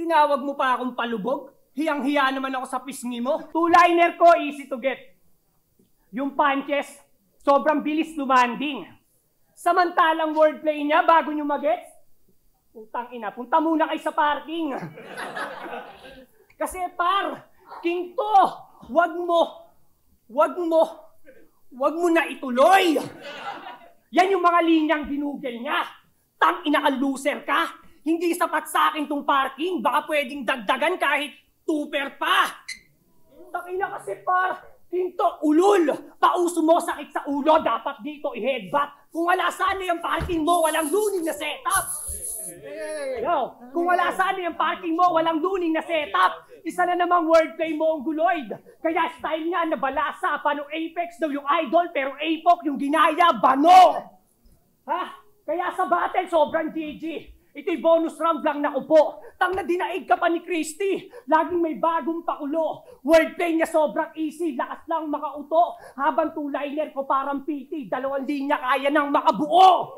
Tinawag mo pa akong palubog? Hiyang-hiya naman ako sa pisngi mo. Two-liner ko, easy to get. Yung punches, sobrang bilis lumanding. Samantalang wordplay niya, bago nyo mag-gets, putang ina, punta muna kayo sa parking. Kasi par, king to, wag mo na ituloy. Yan yung mga linyang ginugel niya. Tang ina ka, loser ka. Hindi sapat sa akin tong parking. Baka pwedeng dagdagan kahit tuper pa. Tang ina kasi par, king to, ulol. Pauso mo, sakit sa ulo. Dapat dito i-headbutt. Kung wala sana yung parking mo, walang luning na setup. Yo, kung wala sana yung parking mo, walang luning na setup. Isa na namang wordplay mo ang guloid. Kaya style niya nabalasa. Paano Apex daw yung idol, pero APOC yung ginaya, bano! Ha? Kaya sa battle, sobrang GG. Ito'y bonus round lang na upo. Tang na dinaig ka pa ni Christy. Laging may bagong pakulo. Wordplay niya sobrang easy. Lakas lang makauto. Habang two-liner ko parang PT. 2 linya kaya nang makabuo.